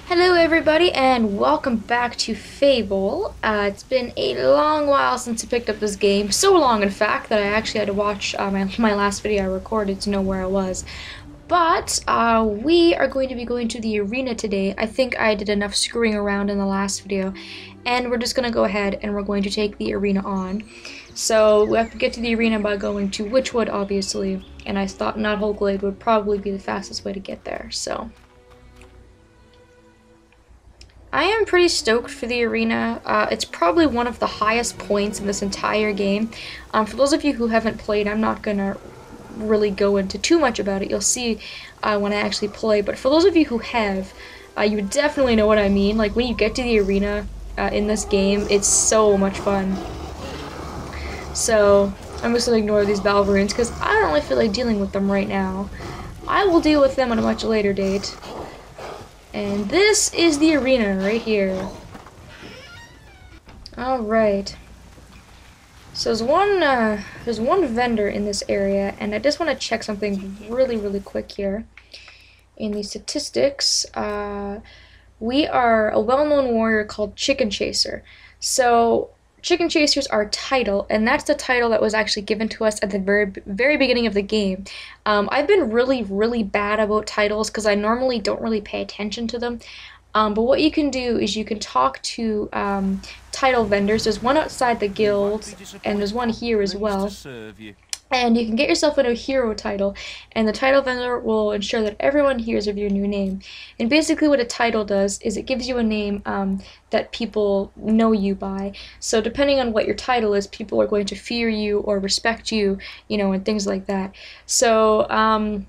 Hello everybody and welcome back to Fable. It's been a long while since I picked up this game. So long in fact that I actually had to watch my last video I recorded to know where I was. But we are going to be going to the arena today. I think I did enough screwing around in the last video. And we're just going to go ahead and we're going to take the arena on. So we have to get to the arena by going to Witchwood obviously. And I thought Knothole Glade would probably be the fastest way to get there. So I am pretty stoked for the arena. It's probably one of the highest points in this entire game. For those of you who haven't played, I'm not gonna really go into too much about it. You'll see when I actually play. But for those of you who have, you would definitely know what I mean. Like when you get to the arena in this game, it's so much fun. So I'm just gonna ignore these Balverines because I don't really feel like dealing with them right now. I will deal with them on a much later date. And this is the arena right here. Alright. So there's one vendor in this area, and I just want to check something really quick here. In the statistics, we are a well-known warrior called Chicken Chaser. So Chicken Chaser's our title, and that's the title that was actually given to us at the very beginning of the game. I've been really bad about titles because I normally don't really pay attention to them. But what you can do is you can talk to title vendors. There's one outside the guild, and there's one here as well. And you can get yourself a hero title, and the title vendor will ensure that everyone hears of your new name. And basically what a title does is it gives you a name that people know you by. So depending on what your title is, people are going to fear you or respect you, you know, and things like that. So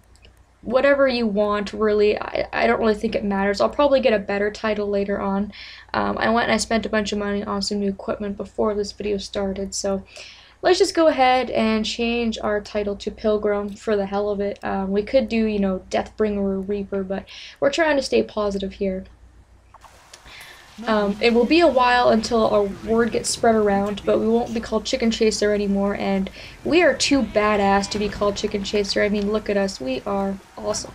whatever you want, really, I don't really think it matters. I'll probably get a better title later on. I went and I spent a bunch of money on some new equipment before this video started, so let's just go ahead and change our title to Pilgrim for the hell of it. We could do, you know, Deathbringer or Reaper, but we're trying to stay positive here. It will be a while until our word gets spread around, but we won't be called Chicken Chaser anymore, and we are too badass to be called Chicken Chaser. I mean, look at us. We are awesome.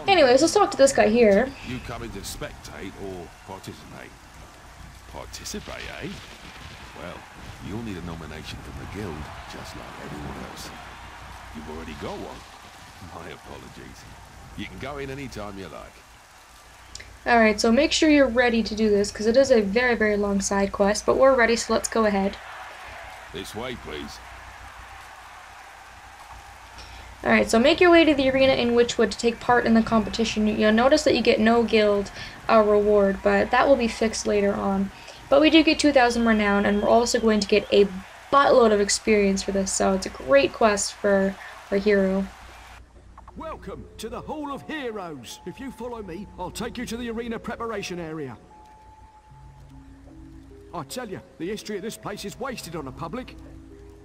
Anyways, let's talk to this guy here. You coming to spectate or participate? Participate, eh? Well, you'll need a nomination from the guild, just like everyone else. You've already got one. My apologies. You can go in any time you like. Alright, so make sure you're ready to do this, because it is a very long side quest, but we're ready, so let's go ahead. This way, please. Alright, so make your way to the arena in Witchwood to take part in the competition. You'll notice that you get no guild reward, but that will be fixed later on. But we do get 2,000 renown, and we're also going to get a buttload of experience for this, so it's a great quest for our hero. Welcome to the Hall of Heroes. If you follow me, I'll take you to the arena preparation area. I tell you, the history of this place is wasted on the public.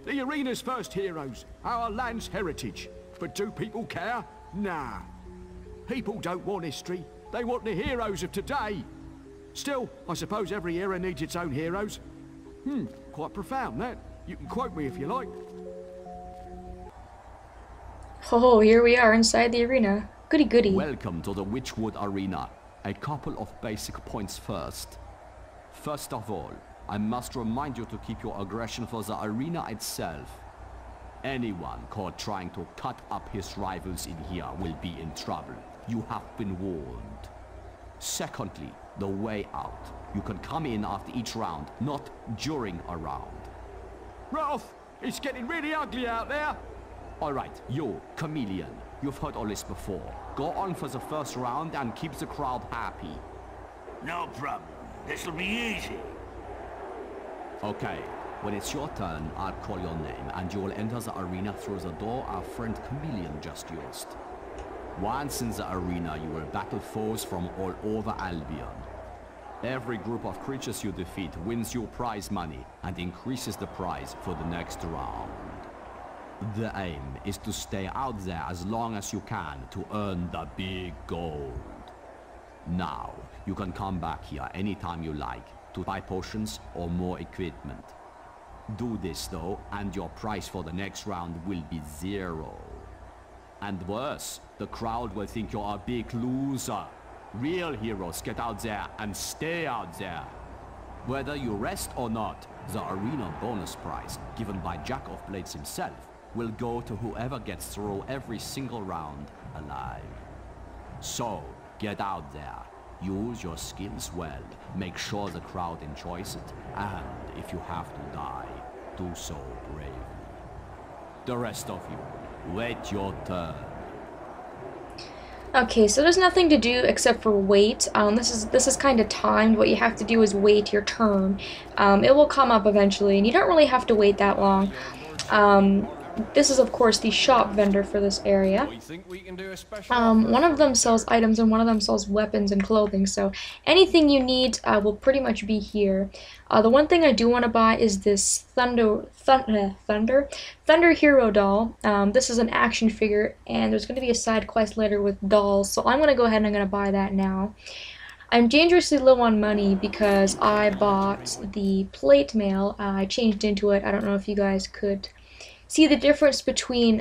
The arena's first heroes, our land's heritage. But do people care? Nah. People don't want history. They want the heroes of today. Still, I suppose every era needs its own heroes. Quite profound, that. You can quote me if you like. Oh, here we are inside the arena. Goody. Welcome to the Witchwood Arena. A couple of basic points first. First of all, I must remind you to keep your aggression for the arena itself. Anyone caught trying to cut up his rivals in here will be in trouble. You have been warned. Secondly, the way out. You can come in after each round, not during a round. Rolf, it's getting really ugly out there. Alright, you, Chameleon. You've heard all this before. Go on for the first round and keep the crowd happy. No problem. This'll be easy. Okay, when it's your turn, I'll call your name, and you will enter the arena through the door our friend Chameleon just used. Once in the arena, you will battle foes from all over Albion. Every group of creatures you defeat wins you prize money and increases the prize for the next round. The aim is to stay out there as long as you can to earn the big gold. Now, you can come back here anytime you like to buy potions or more equipment. Do this though, and your price for the next round will be 0. And worse, the crowd will think you're a big loser. Real heroes get out there and stay out there. Whether you rest or not, the arena bonus prize, given by Jack of Blades himself, will go to whoever gets through every single round alive. So, get out there, use your skills well, make sure the crowd enjoys it, and if you have to die, do so bravely. The rest of you, wait your turn. Okay, so there's nothing to do except for wait. This is kind of timed. What you have to do is wait your turn. It will come up eventually, and you don't really have to wait that long. This is, of course, the shop vendor for this area. One of them sells items, and one of them sells weapons and clothing, so anything you need will pretty much be here. The one thing I do want to buy is this Thunder Hero doll. This is an action figure, and there's going to be a side quest later with dolls, so I'm going to go ahead and I'm going to buy that now. I'm dangerously low on money because I bought the plate mail. I changed into it. I don't know if you guys could see the difference between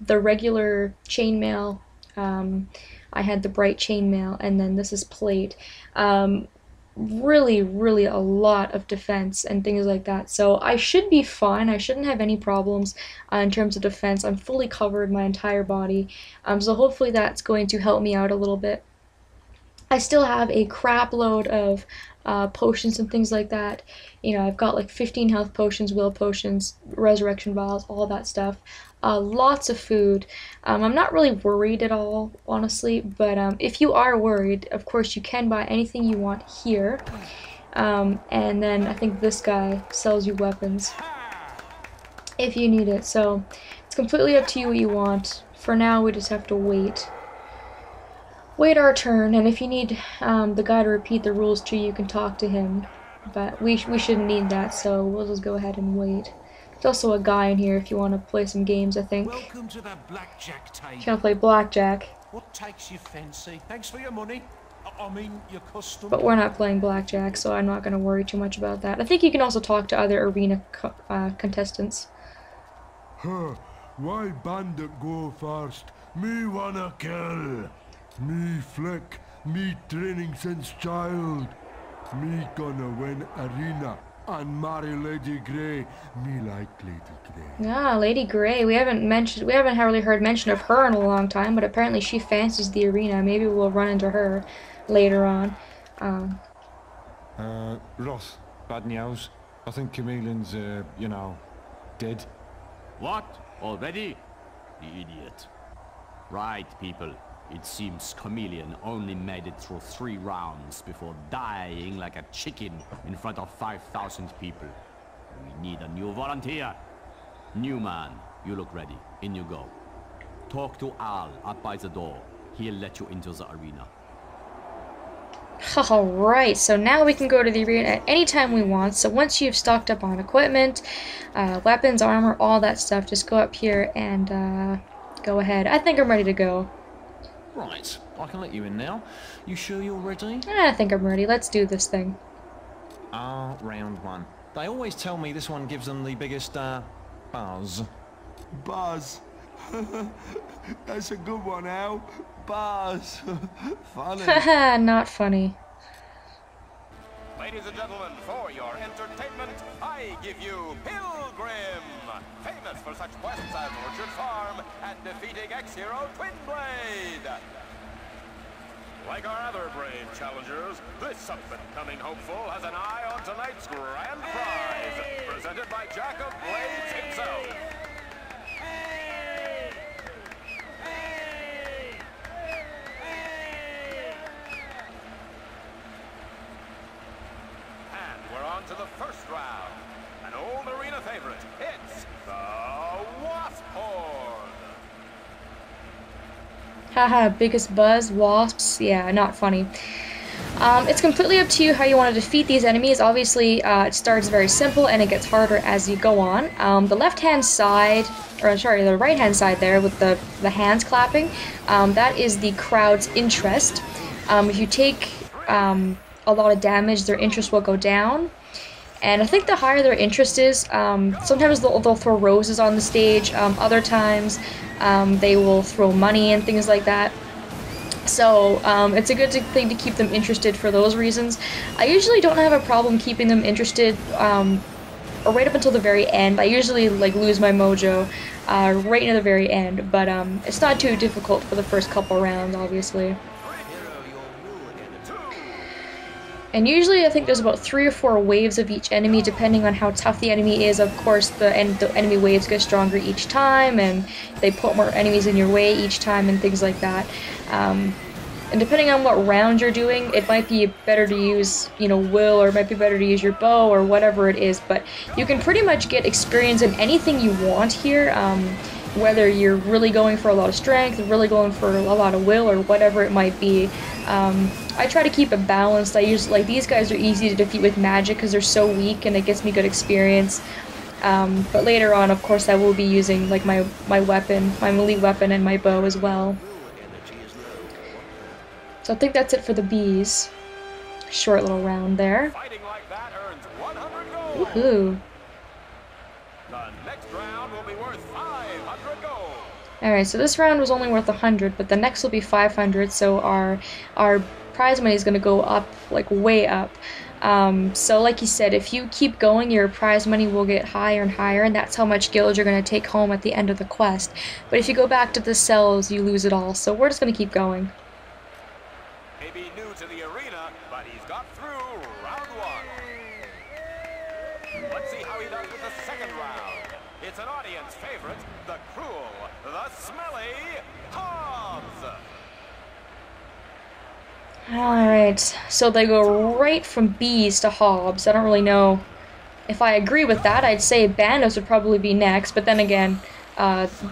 the regular chainmail. I had the bright chainmail, and then this is plate. Really a lot of defense and things like that. So I should be fine. I shouldn't have any problems in terms of defense. I'm fully covered my entire body. So hopefully that's going to help me out a little bit. I still have a crap load of potions and things like that. You know, I've got like 15 health potions, will potions, resurrection vials, all that stuff. Lots of food. I'm not really worried at all, honestly, but if you are worried, of course you can buy anything you want here. And then I think this guy sells you weapons if you need it. So it's completely up to you what you want. For now, we just have to wait. Wait our turn, and if you need the guy to repeat the rules to you, you can talk to him. But we shouldn't need that, so we'll just go ahead and wait. There's also a guy in here if you want to play some games, I think. Welcome to the blackjack table. Can't play blackjack. What takes your fancy? Thanks for your money. I mean, your custom. But we're not playing blackjack, so I'm not going to worry too much about that. I think you can also talk to other arena contestants. Why bandit go first? Me wanna kill. Me flick. Me training since child. Me gonna win arena and marry Lady Grey. Me like Lady Grey. Ah, Lady Grey. We haven't really heard mention of her in a long time, but apparently she fancies the arena. Maybe we'll run into her later on. Ross, bad news. I think Chameleon's, you know, dead. What? Already? The idiot. Right, people. It seems Chameleon only made it through 3 rounds before dying like a chicken in front of 5,000 people. We need a new volunteer. New man, you look ready. In you go. Talk to Al up by the door. He'll let you into the arena. Alright, so now we can go to the arena at any time we want. So once you've stocked up on equipment, weapons, armor, all that stuff, just go up here and go ahead. I think I'm ready to go. Right, I can let you in now. You sure you're ready? I think I'm ready. Let's do this thing. Round 1. They always tell me this one gives them the biggest, buzz. Buzz. That's a good one, Al. Buzz. Funny. Haha, not funny. Ladies and gentlemen, for your entertainment, I give you Pilgrim, famous for such quests as Orchard Farm and defeating ex-hero Twinblade. Like our other brave challengers, this up-and-coming hopeful has an eye on tonight's grand prize, presented by Jack of Blades himself. To the first round, an old arena favorite, it's the Wasp Horde. Haha, biggest buzz, wasps, yeah, not funny. It's completely up to you how you want to defeat these enemies. Obviously, it starts very simple and it gets harder as you go on. The left-hand side, or sorry, the right-hand side there with the hands clapping, that is the crowd's interest. If you take a lot of damage, their interest will go down. And I think the higher their interest is, sometimes they'll throw roses on the stage, other times they will throw money and things like that. So it's a good thing to keep them interested for those reasons. I usually don't have a problem keeping them interested or right up until the very end. I usually like lose my mojo right near the very end, but it's not too difficult for the first couple rounds, obviously. And usually I think there's about 3 or 4 waves of each enemy, depending on how tough the enemy is. Of course, the enemy waves get stronger each time, and they put more enemies in your way each time, and things like that. And depending on what round you're doing, it might be better to use, you know, will, or it might be better to use your bow, or whatever it is. But you can pretty much get experience in anything you want here, whether you're really going for a lot of strength, really going for a lot of will, or whatever it might be. I try to keep it balanced. I use, like, these guys are easy to defeat with magic because they're so weak, and it gets me good experience. But later on, of course, I will be using, like, my weapon, my melee weapon, and my bow as well. So I think that's it for the bees. Short little round there. Fighting like that earns 100 gold. Woohoo! The next round will be worth 500 gold. Alright, so this round was only worth 100, but the next will be 500, so our prize money is going to go up, like, way up. So like you said, if you keep going, your prize money will get higher and higher, and that's how much guild you're going to take home at the end of the quest. But if you go back to the cells, you lose it all, so we're just going to keep going. Maybe new to the arena, but he's got through round 1. Let's see how he does with the second round. It's an audience favorite, the cruel, the smelly Hobbs. Alright, so they go right from bees to Hobbs. I don't really know if I agree with that. I'd say Bandos would probably be next, but then again,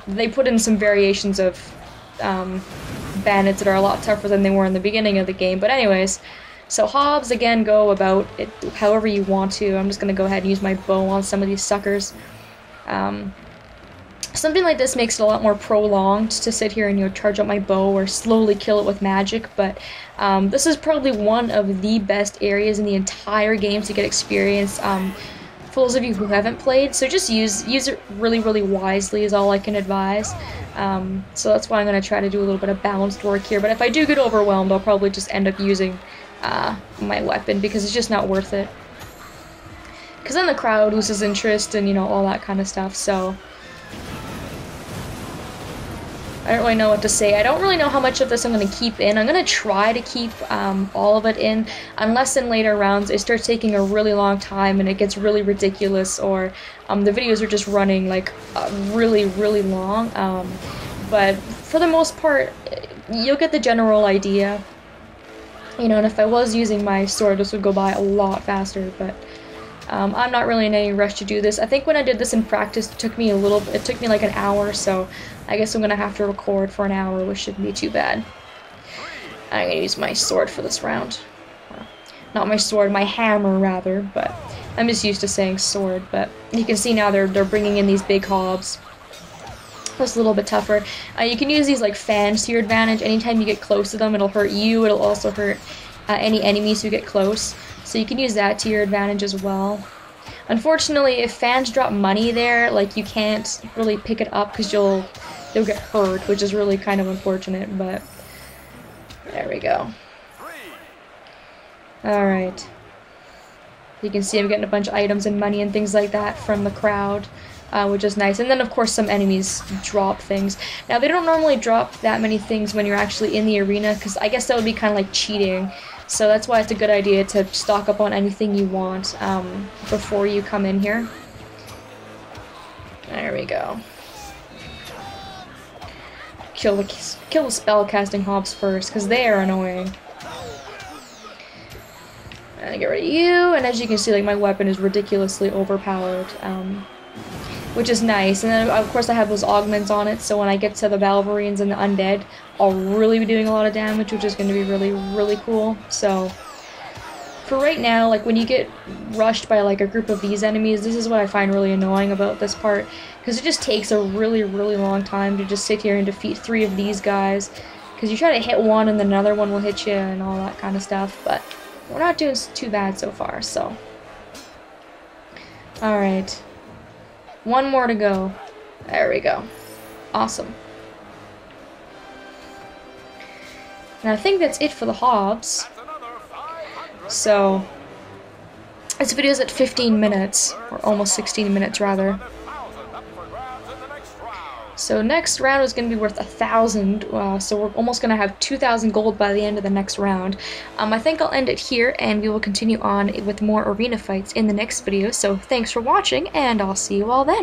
they put in some variations of bandits that are a lot tougher than they were in the beginning of the game. But anyways, so Hobbs, again, go about it however you want to. I'm just going to go ahead and use my bow on some of these suckers. Something like this makes it a lot more prolonged to sit here and, you know, charge up my bow or slowly kill it with magic, but this is probably one of the best areas in the entire game to get experience. For those of you who haven't played, so just use it really, really wisely is all I can advise. So that's why I'm going to try to do a little bit of balanced work here, but if I do get overwhelmed, I'll probably just end up using my weapon, because it's just not worth it. Because then the crowd loses interest and, you know, all that kind of stuff, so I don't really know what to say. I don't really know how much of this I'm going to keep in. I'm going to try to keep all of it in, unless in later rounds it starts taking a really long time and it gets really ridiculous, or the videos are just running like really, really long. But for the most part, you'll get the general idea. You know, and if I was using my sword, this would go by a lot faster, but I'm not really in any rush to do this. I think when I did this in practice, it took me like an hour, so I guess I'm gonna have to record for an hour, which shouldn't be too bad. I'm gonna use my sword for this round. Well, not my sword, my hammer rather, but I'm just used to saying sword. But you can see now they're bringing in these big Hobbs. That's a little bit tougher. You can use these like fans to your advantage. Anytime you get close to them, it'll hurt you. It'll also hurt any enemies who get close. So you can use that to your advantage as well. Unfortunately, if fans drop money there, like, you can't really pick it up because you'll get hurt, which is really kind of unfortunate, but there we go. Alright. You can see I'm getting a bunch of items and money and things like that from the crowd, which is nice. And then, of course, some enemies drop things. Now, they don't normally drop that many things when you're actually in the arena, because I guess that would be kind of like cheating. So that's why it's a good idea to stock up on anything you want before you come in here. There we go. Kill the spellcasting Hobbs first, because they are annoying. And get rid of you, and as you can see, like, my weapon is ridiculously overpowered, which is nice. And then, of course, I have those augments on it, so when I get to the Valverines and the Undead, I'll really be doing a lot of damage, which is going to be really, really cool. So, for right now, like, when you get rushed by, like, a group of these enemies, this is what I find really annoying about this part, because it just takes a really, really long time to just sit here and defeat 3 of these guys, because you try to hit one and then another one will hit you and all that kind of stuff, but we're not doing too bad so far, so. Alright. One more to go. There we go. Awesome. And I think that's it for the Hobbs. So, this video is at 15 minutes, or almost 16 minutes rather. So next round is going to be worth 1,000, so we're almost going to have 2,000 gold by the end of the next round. I think I'll end it here, and we will continue on with more arena fights in the next video, so thanks for watching, and I'll see you all then.